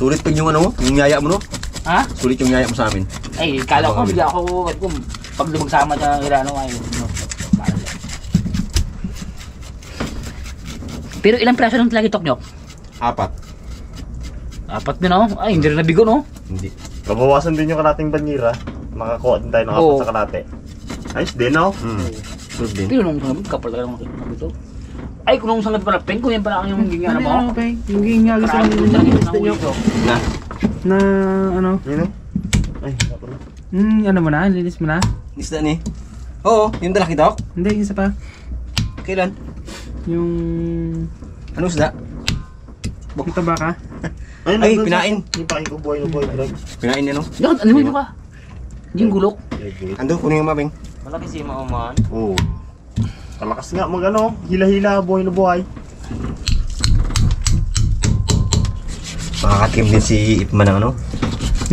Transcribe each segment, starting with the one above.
Sulit pa yung ano, yung yaya mo no? Ha? Sulit yung yaya mo sa amin. Ay, kala ko, bigla ako, pag lumagsama sa Irano ay, no. Pero ilang praso ng talagitok nyo? 4. 4 din oh. Ay, hindi rin nabigo no? Hindi. Mabawasan din yung kalating banyera. Makakuha din tayo ng 4 sa kalate. Ayos din oh. Sulit din. Pero nung sangad, kapal talaga nung ito. Ay, kung nung sangad pala, peng, kung yan pala yung ginga mo. Yung ginga gusto Karami nyo. Na. Na ano? Yun oh. Ay, ako na. Ano mo na? Linis mo na? Isda ni. Oo, yung talakitok. Hindi, isa pa. Kailan? Yung... Anong isda? Yung tabaka. Ay, pinain. Yung pain ko buhay na buhay. Pinain niya no? Yan, ano mo ka? Yung gulok. Ando, kunin yung mabing. Malaki si Mauman. Oo. Kalakas nga mag ano, hila-hila, buhay na buhay. Makakatim din si Ipman ng ano?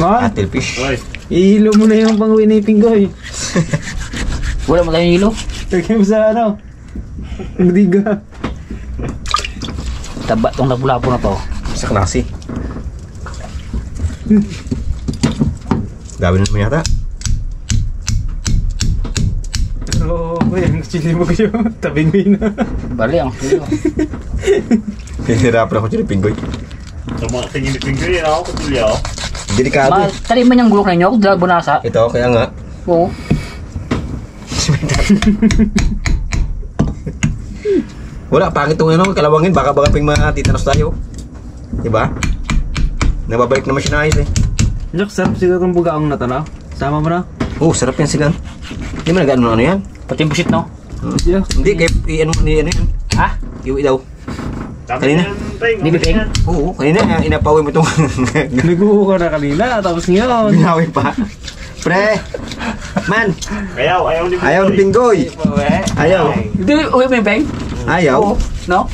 Ma? Cuttlefish. Ay. Ihilo mo na yung pang-uwi na ipinggoy. Wala mo tayong hilo. Lagyan mo sa ano? Ang diga. Taba tong nabulapo na to. Sa klase. Gawin mo yata. Oo, yan. Chili mo kayo. Tabing mo na. Bali ang hilo. Hinirapan ako dyan yung pinggoy. Sa mga tingin ni Pingoy, yun ako, katulya ako. Delikado eh. Talim man yung gulok na inyo, bunasa. Ito, kaya nga. Oo. Wala, pangit itong ano, kalawangin. Baka ping matitanos tayo. Diba? Nababalik naman siya na ayos eh. Jack, sarap siguro itong bugaong na to, no? Sama mo na? Oh, sarap yan sigan. Hindi mo nag-ano ano yan? Pati yung busit no? Yeah. Hindi, kaya ano yan. Ha? Iwi daw. Kanina? Di ba, Peng? Oo, kanina inapawi mo itong Nag-uho ka na kanina, tapos ngayon. binawi pa. Pre! Man! Ayaw ni Ayaw ng pinggoy! Ayaw! Hindi, uwi mo yung Peng? Ayaw! No?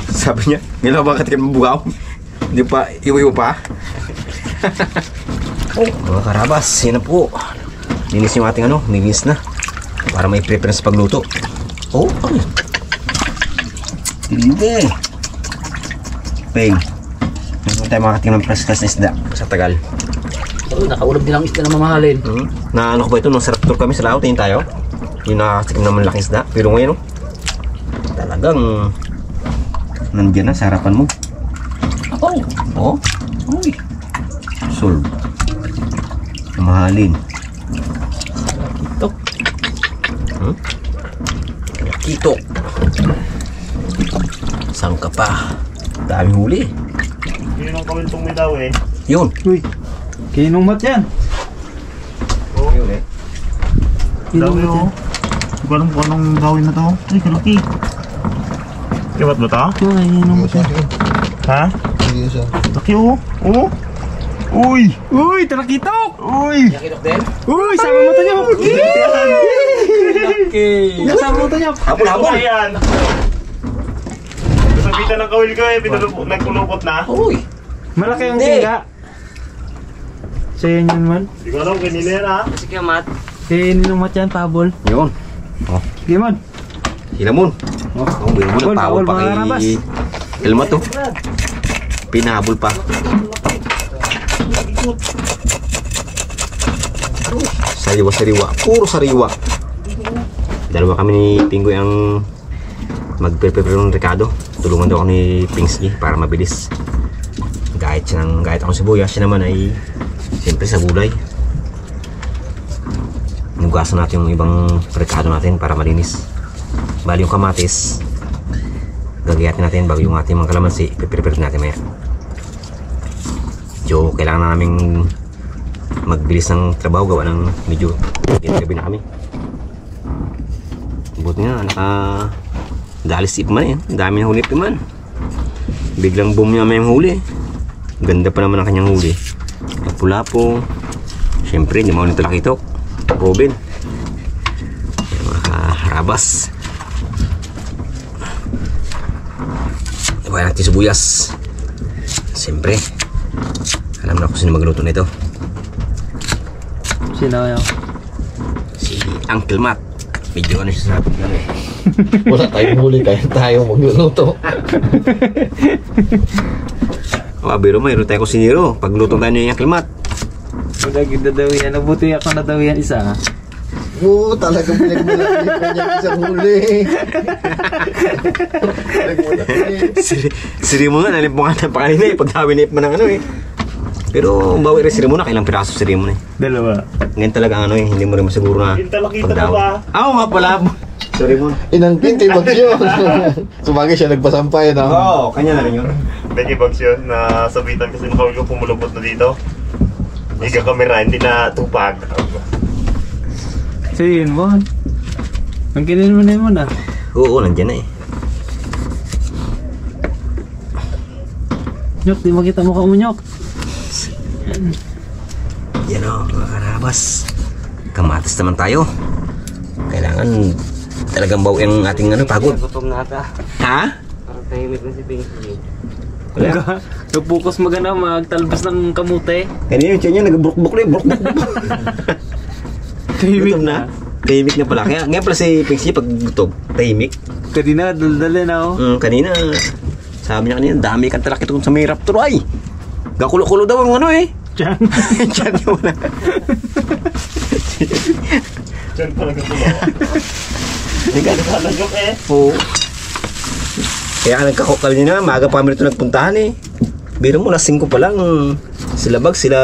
Sabi niya, ngayon ba katikin mabugaw? Hindi pa, iwi mo pa? Mga karabas, yan na po. Linis yung ating ano, linis na. Para may preference sa pagluto. Oh, ay. Hindi. Peng. Hindi tayo makakatingin ng press-class na isda sa Tagal. Oo, nakaulog din ang isda na mamahalin. Na ano ko ba ito, nung sarap tour kami sa laot, tingin tayo. Yung nakakatikim naman laking isda. Pero ngayon, talagang nandiyan na sa harapan mo. Oo. Oh, uy. Solve. Mahalin. Kitok. Kitok. Saan ka pa? Daming huli. Yun ang kawintong may daw eh. Yun. Uy, kinumat yan. Yun eh. Kinumat yan. Hindi ko alam kung anong gawin na to. Ay, kalaki. Kibat ba to? Ito ay kinumat yan. Ha? Laki oh. Oh. Uy! Uy, tarakitok! Uy! Kitok din? Uy, sama mo to niya. Sama mo to niya. Habol-habol. Ayan! Sabitan ng kawil ko eh, nagkulupot na. Uy. Malaki ang Hindi. tingga. So yun yun man. Hindi ko alam kanina yan ha. Sige, Mat. Kinumat yan, pabol. Yun. Oh. Sige man. Hilamon. Oh. Oh, biro mo Habol, na. Pawal habol, pa mga karabas. kay Elma to. Pinahabol pa. Sariwa-sariwa. Puro sariwa. Dalawa kami ni Pinggoy ang mag-prepare ng Ricardo. Tulungan daw ako ni Pingsky para mabilis. Gahit akong sibuyas. Siya naman ay siyempre sa gulay. Nugasan natin yung ibang Ricardo natin para malinis. Bali yung kamatis, gagayatin natin bago yung ating mga kalamansi. Prepare natin maya. So, kailangan naming magbilis ng trabaho, gawa ng medyo gabi na kami. Buti nga, dalis si Ipman eh. Ang dami ng huli Ipman. Biglang boom niya may huli. Ganda pa naman ang kanyang huli. Lapu-lapu. Siyempre, hindi mo nito lakitok. Robin. Mga harabas. Ibayan natin sibuyas. Siyempre, alam na kung sino magluto nito. Sino yun? Si Uncle Matt. Medyo ano siya sa atin eh. Wala tayong huli, kaya tayo magluluto. Biro mo, mayroon tayo kusinero. Pagluto tayo niya yung klimat. Lagi dadawian. Nabuti ako nadawian isa. Oo, talagang pinagmalaki pa niya isang huli. Siri mo nga, nalimpungan na pa kanina eh. Pagdawi na ng ano eh. Pero bawi rin siri mo na, kailang piraso siri mo na eh. Dalawa. Ngayon talaga ano eh, hindi mo rin masiguro na Yung talakita ka pagdawi. ba? Oo nga pala. Sorry mo. Inangkin kay Bagyo. Sumagi siya nagpasampay na. Oo, kanya na rin yun. Becky Bugs yun, na sabitan kasi ng kawal ko pumulupot na dito. Hindi ka kamera, hindi na tupag. So yun mo. Ang kinin mo na yun muna. Oo, nandiyan na eh. Nyok, di makita mo ka mo, Nyok. Yan o, mga karabas. Kamatis naman tayo. Kailangan talagang bawi ang ating ano, pagod. Gutom na ata. Ha? Parang tahimik na si Pinky. Wala. Nagpukas magana, magtalbas ng kamute. Kanina yung tiyan niya, nag-buruk-buruk na eh. Buruk-buruk. Tahimik Gutom na. Tahimik na pala. Kaya pala si Pinky pag gutom, tahimik. Kanina, daldalin ako. Kanina, sabi niya kanina, dami kang talakit kung sa may raptor ay. Gakulo-kulo daw ang ano eh. Diyan. Diyan niya wala. Diyan pala ka tulo. Hindi ka Nagok eh. Oo. Kaya nagkakok kanina, maaga pa kami rito nagpuntahan eh. Biro mo, alas 5 pa lang. Sila Bag, sila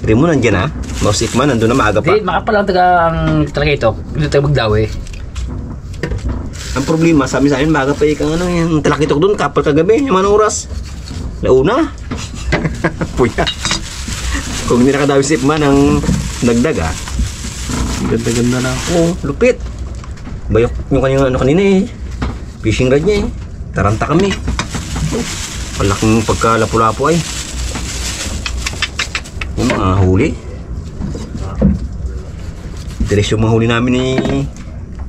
Remo nandiyan na. Mouse Ikman, nandun na maaga pa. Hindi, makapal lang talaga ito. Hindi tayo magdawi. Ang problema, sabi sa amin, maaga pa ikang ano, yung talakitok doon, kapal kagabi, yung mga oras. Launa. Puya. Kung hindi nakadawi si Ikman ang nagdag ah. Ganda-ganda na. Oo, lupit. Bayok yung kanyang ano kanina eh. Fishing rod niya eh. Taranta kami. Palaking pagkalapu-lapu ay. Yung mga huli. Diretso yung mga huli namin ni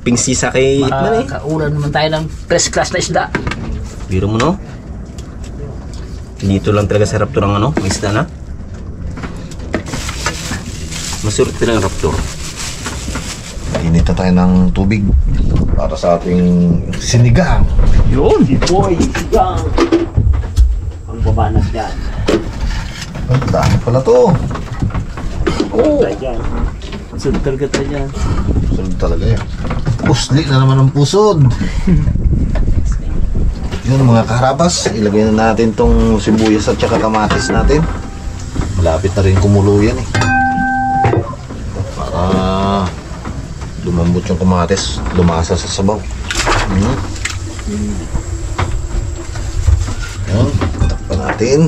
Pingsy sa kay Itman eh. Makakaulan naman tayo ng first class na isda. Biro mo no? Dito lang talaga sa raptor ang ano, may isda na. Masurot lang ang raptor. Inita tayo ng tubig para sa ating sinigang. Yun! Boy, sigang! Ang babanas dyan. Ang dami pala to. Oh! Dyan. Sunod talaga tayo dyan. Sunod talaga yan. Pusli na naman ang pusod. Yun mga karabas, ilagay na natin tong sibuyas at saka kamatis natin. Malapit na rin kumulo yan eh. Para lumambot yung kamatis, lumasa sa sabaw. Yan, takpan natin.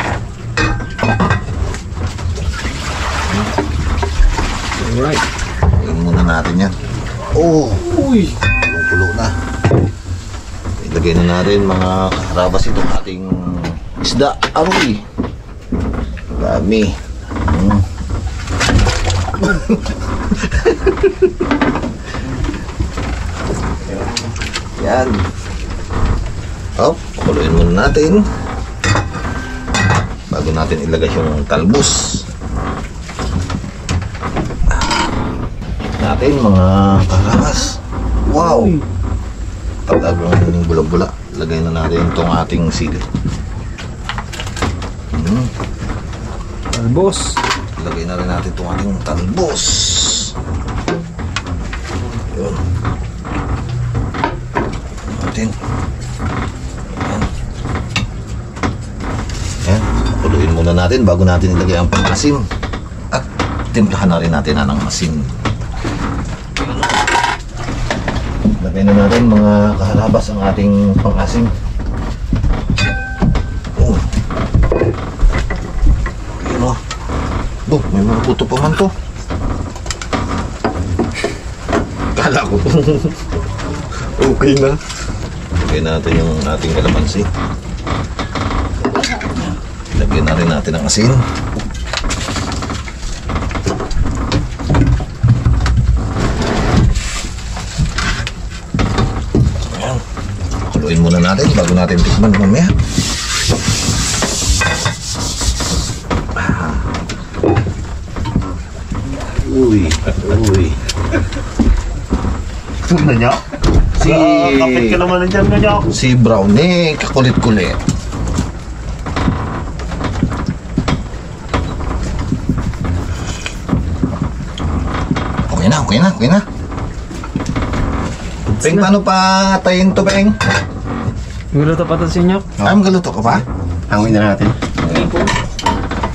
Alright. Tingnan muna natin yan. Oh! Uy! Kulong-kulo na. Ilagay na natin mga karabas itong ating isda. Aroy! Dami. Yan. Hop, kuluin muna natin. Bago natin ilagay yung talbos. Natin mga karabas. Wow! Pag-agawin ng bula-bula, lagay na natin itong ating sili. Talbos. Lagay na rin natin itong ating talbos. Yun. Natin. Yan. Yan. Kuluin muna natin bago natin ilagay ang pang-asim. At timplahan na rin natin ang asin. Lagay na natin mga kahalabas ang ating pang-asim. Oh. Ayun o. Oh, may mga puto pa man to. Kala ko. Okay na. Lagay natin yung ating kalamansi. Lagyan na rin natin ang asin. Ayan. Haluin muna natin bago natin tikman mamaya. Uy, uy. Ano niya? Kapit ka naman nandiyan na niya. Si Brownie, kakulit-kulit. Okay na. Peng, paano pa tayin to, Peng? Maluto pa to si Nyok. Ay, magaluto ka pa? Hanguin na natin.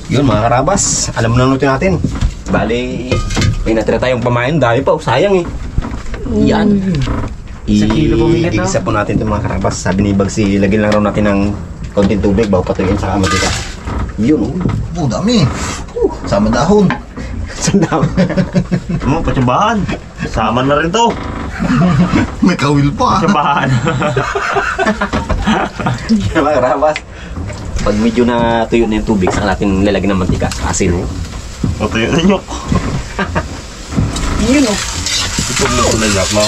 Yun mga karabas, alam mo na luto natin. Bali, may natira tayong pamain, dami pa, sayang eh. Yan. Sa kilo bumigit na. Igisa po natin itong mga karabas. Sabi ni Bagsi, lagyan lang raw natin ng konting tubig bago patuyin sa kamatika. Yun. Dami. Sama dahon. Sandam. Patsambahan. Sama na rin to. May kawil pa. Patsambahan. Yan mga karabas. Pag medyo na tuyo na yung tubig, saka natin lalagyan ng mantika, asin. Ito yun na Nyok. Yun oh. Ito na Nyok, no?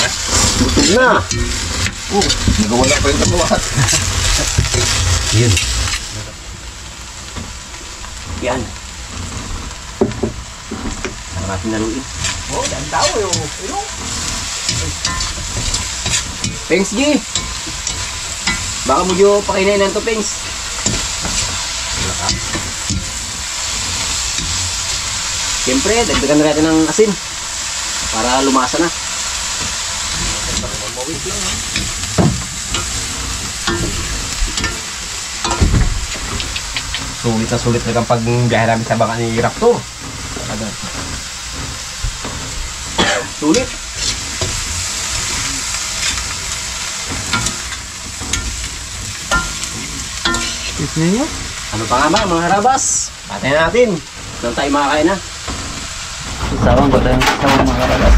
Gusto na. Nagawala pa yung dalawa. Yun. Yan. Saka natin naluin. Oh, dandaw yun. Pengs G. Baka mo yung pakinain to, Pengs. Siyempre, dagdagan na natin ng asin para lumasa na. Sulit na kapag biyahe namin sa baka ni Raptor. Sulit. Kiss ninyo? Ano pa nga ba mga harabas? Patay na natin. Doon tayo makakain na. Sawang ba tayong sawang mga karabas?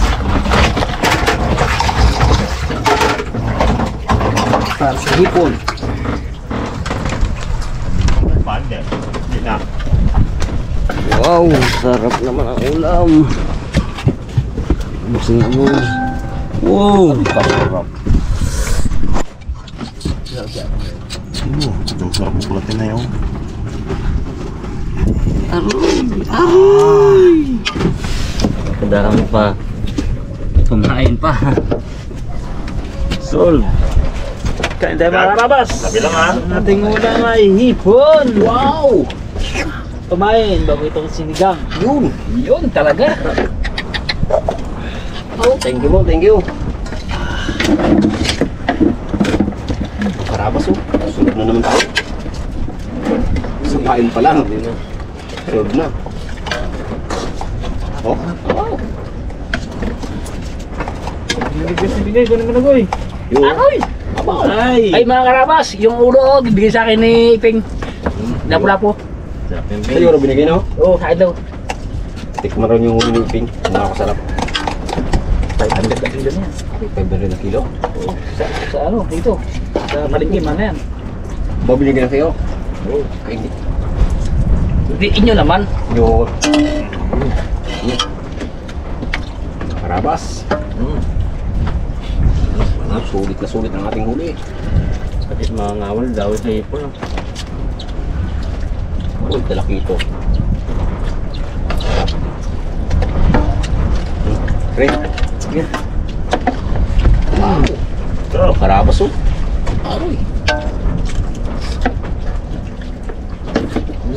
Para sa hipon. Pande. Hindi na. Wow, sarap naman ang ulam. Buksan nga mo. Wow, pasarap. Ang sarap ng pulatin na yun. Darami pa. Kumain pa. Solve. Kain tayo mga karabas. Sabi lang ha. Ating ulam ay hipon. Wow! Kumain bago itong sinigang. Yun talaga. Oh, thank you mo, thank you. Karabas oh. Sunod na naman tayo. Sapain pa lang. Sunod na. Oh. Wow. Bigay ko naman agoy. Yun. Agoy! Ay mga karabas, yung ulo bigay sa akin ni Iping. Lapo-lapo. Sa'yo rin binigay na oh. Oo, kain daw. Tikman rin yung huli ni Ping. Nakakasarap. 500 na kilo na yan. 500 na kilo. Sa ano, dito. Sa palengke, mga yan. Ba binigay na sa'yo? Oo. Kain. Hindi, inyo naman. Yun. Karabas. Sulit ang ating huli. Pati mga ngawal daw sa hipon. Uy, talakito. Pre. Sige. Wow. Karabas oh. Aroy.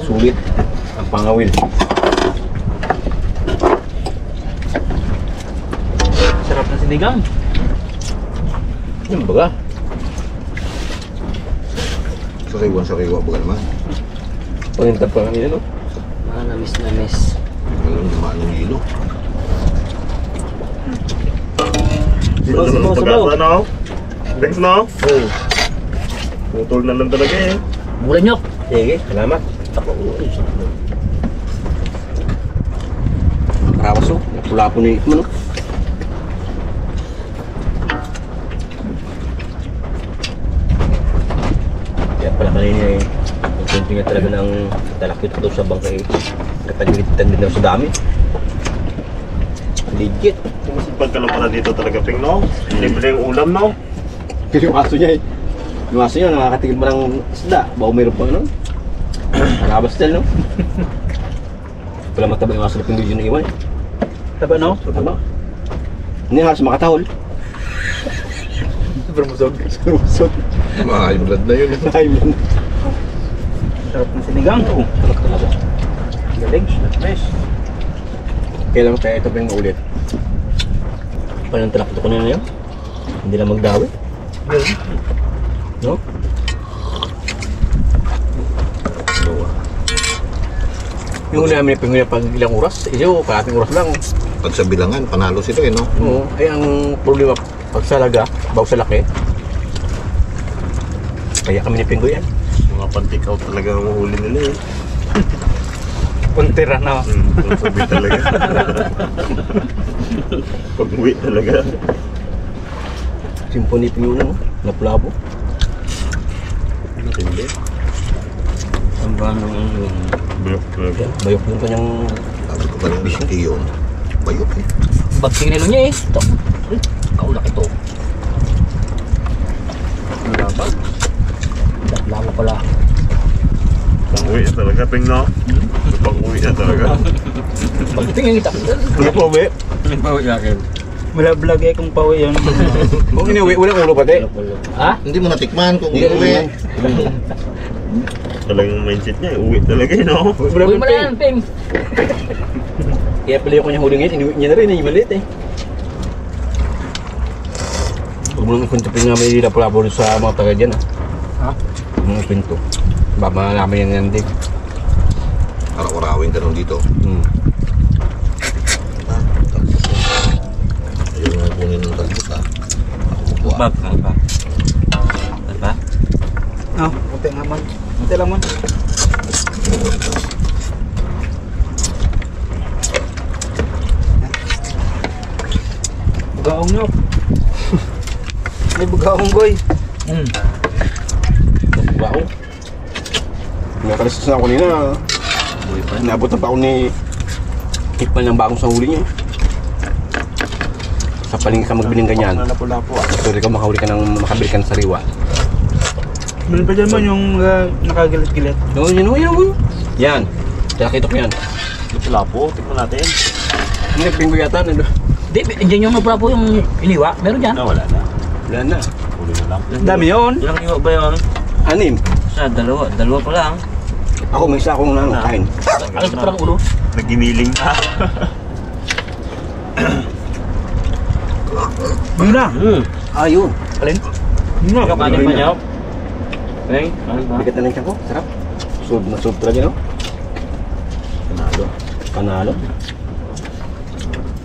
Sulit ang pangawil. Sarap na sinigang. Yan baga. Sariwa ba naman? Pangintap pa kanina no? Mga namis. Walang dumaan ng hilo. Sabaw, sabaw. pag-asa, no? Thanks, no? Oo. Putol na lang talaga eh. Bulan nyok. Sige, salamat. Karabas oh. Napula po na yung itman oh. Kaya pala kanina eh. Nagpunti nga talaga ng talakit ko daw sa bangkay. Katagilitan din daw sa dami. Legit. Sumusipag ka lang pala dito talaga, Ping, no? Libre yung ulam, no? Yung aso niya eh. Yung aso niya nakakatigil mo ng isda. Baka mayroon pang ano. Karabas din no? Wala mataba yung aso na pinigil na iwan eh. Taba no? Tama. Hindi halos makatahol. Bermusog. Rusot. High blood na yun. Diamond. Sarap na sinigang. Oo, talak talaga. Galing, fresh. Kailan tayo ito pa yung ulit. Kapal ng talak ito ko na yun. Hindi na magdawi. No? Yung una namin pinguya pag ilang oras, iyo, kalating oras lang. Pag sa bilangan, panalo sila no? Oo. Ay, ang problema, pag sa laga, baw sa laki, kaya kami ni Pinggoy yan. Mga pantikaw talaga ang huli nila eh. Puntira na. Pagsabi talaga. Pag-uwi talaga. Symphony Pinggoy no? Lapu-lapu. Matindi. Ang gano'n yung... Bayok talaga. Bayok yung kanyang... Sabi ko kanina sa iyon. Bayok eh. Bagsing nilo niya eh. Ito. Kaulak ito. Dapat. Lago pala. Pag-uwi na talaga, Ping, no? Pag-uwi na talaga. Pagtingin kita. Ano po, be? Wala vlog eh kung pawi yun. Kung iniwi, walang ulo pati. Ha? Hindi mo natikman kung Hindi iuwi. Talagang mindset niya, uwi talaga eh, no? Uwi mo na yan, Ping. Kaya pala yung kanyang huli ngayon, iniwi niya na rin, yung maliit eh. Huwag mo nang ikuntapin nga may lapu-lapu sa mga taga dyan Ha? Mga pinto. Ba, malalaman yan din. Araw-arawin ka nun dito. Ayaw nga kunin ng talbos ha. Ako kukuha. Oh, kunti nga man. Kunti lang man. Bugaong nyo. May bugaong boy. Wow. Nakalistos na ako nila. Naabot na pa ako ni Hikman ng bagong sa huli niya. Sa palingin ka magbiling ganyan. Lapu-lapu ah. Sorry ka makahuli ka ng makabili ka ng sariwa. Meron pa dyan man yung nakagalit-gilit. No, yun. Yan. Kaya ko yan. Lapu-lapu, tingnan natin. Hindi, Pinggoy yata. Di, dyan yung nagpula po yung iniwa. Meron dyan. Wala na. Wala na. Huli na lang. Dami yun. Ilang iwa ba yun? 6. Sa dalawa pa lang. Ako may isa akong kain. Alas na parang ulo. Nagimiling na. Yun na. Ayun. Alin? Yun na. Kapanin pa niyo? Peng? Bigat na ng tiyan ko. Sarap. Sub na sub talaga, no? Panalo.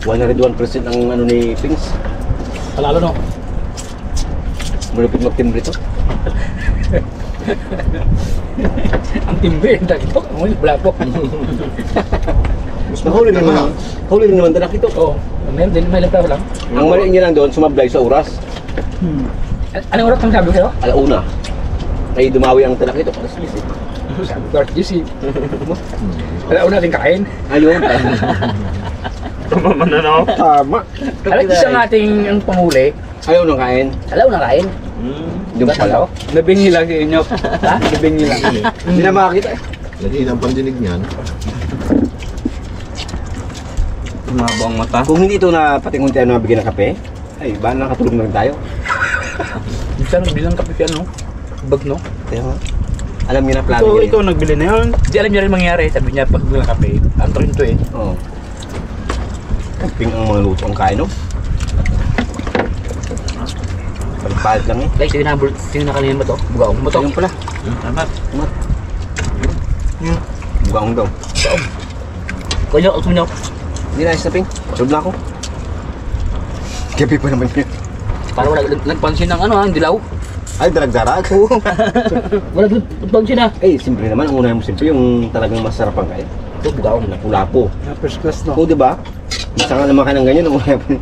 101% ang ano ni Pings. Palalo no. Malupit magtimbre ito. Ang timbre. Ang ito. Ang wala po. Huli rin naman. Huli rin naman tanak ito. Oo. Meron din. May lagtaw lang. Ang mali niya lang doon, sumablay sa oras. Anong oras ang sabi ko sa'yo? Alauna. Ay dumawi ang tanak ito. Alas 10. Sabi ko, GC. Alam ko natin kain. Ayun. Tama man na, no? Tama. Alam ko isang ating ang panguli. Ayaw nang kain. Alam ko na kain. Doon pala. Nabingi lang sa inyo. Ha? Nabingi lang. Hindi na makakita eh. Lagi ang pandinig niyan. Tumabo ang mata. Kung hindi ito na patingon tayo na mabigyan ng kape, ay ba nakatulog na rin tayo. Minsan bilang kape siya no? Bag no? Kaya nga. Alam niyo na plano Ito, niya. ikaw nagbili na yun. Hindi alam niya rin mangyari. Sabi niya pag bilang kape. Ang trin to eh. Oo. Ping ang mga luto ang kain, no? Palit lang eh. Like, sino na kanina mo to? Bugaong mo to. Ayun pala. Tama. Bugaong daw. Kanya, gusto niyo. Hindi na, isa Ping. Sunod na ako. Gabi pa naman yun. Para wala nagpansin ng ano ha, dilaw. Ay, darag-darag. Wala nagpansin ha. Eh, simple naman. Ang una mo simple, yung talagang masarap ang kain. Ito, bugaong. Lapu-lapu. First class no. Oo, diba? Basta nga naman ka ng ganyan, ang una mo.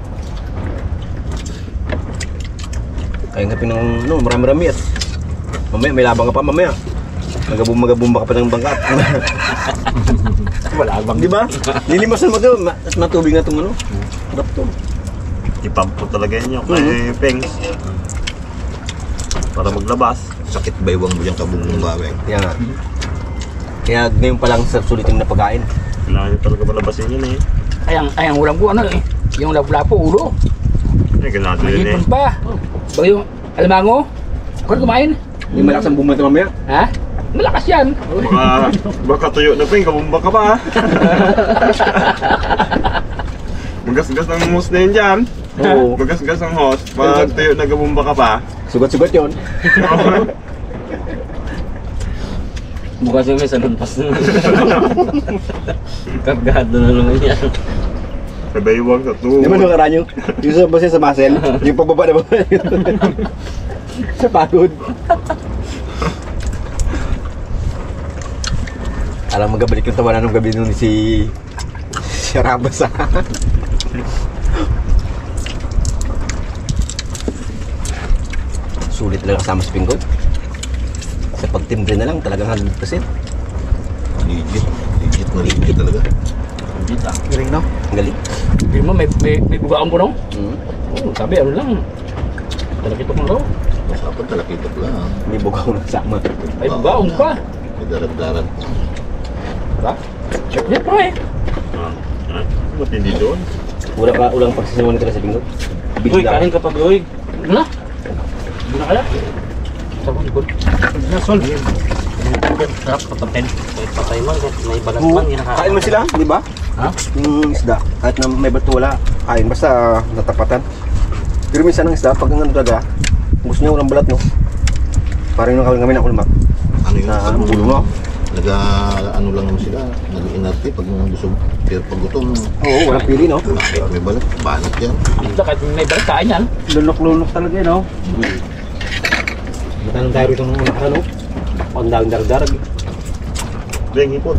Kaya nga pinang, ano, marami-rami at mamaya, may labang ka pa mamaya. Magabumba ka pa ng bangkat. Wala bang. Di ba? Lilimasan mo ito, matubig na itong ano. Sarap to. Ipampo talaga yun yung kay Pengs. Para maglabas. Sakit baywang mo yung kabungong baweng. Kaya nga. Kaya ngayon pa lang sa sulitin na pagkain. Kailangan nyo talaga malabasin yun eh. Ayang ulam ko ano eh. Yung lapu-lapu, ulo. Eh, ganado yun eh. Mahipon pa. Baga yung alamango. Ako na kumain. May malakas ang bumata mamaya. Ha? Malakas yan. Baka tuyo na Peng, kabumba ka pa ha. Magasgas ng mus na yun dyan. Oo. Magasgas ang host. Pag tayo nagabumba ka pa. Sugat-sugat yun. Bukas yung may sanunpas na. Kargado na naman yan. Kabaywang sa Di ba nung karanyo? Yung sa basta sa muscle, yung pababa na ba? Sa pagod. Alam magabalik yung tawanan ng gabi nun si Rabas ah. Sulit lang kasama si Pinggoy. Sa pagtimbre na lang talagang 100%. Legit talaga. Galing no? Ang galing. Hindi mo, may bugaan ko no? Mm. Sabi, ano lang. Talakito ko raw. Dapat talakitok lang. May bugaw na sama. Ay, bugaan pa. May darat-darat. Check net pa eh. Ba't hindi doon? Ulang pagsisinuan nila sa Pinggoy. Uy, kain ka pa, Uy. Ano na? Hindi na kaya? Sarap ang good. Nasol. Sarap kapatid. Kahit patay man, kahit may balat man, Kain mo sila, di ba? Ha? Yung isda, kahit na may bato wala, kain basta natapatan. Pero minsan ang isda, pag ang talaga, gusto niya walang balat, no? Parang yung kami na kulmak. Ano yun? Na bulo mo. Ano lang naman sila. Nag-inarte pag busog. Pero pag gutom, Oo, walang pili, no? may balat. Banat yan. Dito, kahit may balik kain yan. Lunok-lunok talaga yun, no? Matanong tayo rito nung nakaraan, no? Ang darag-darag. Deng, hipon.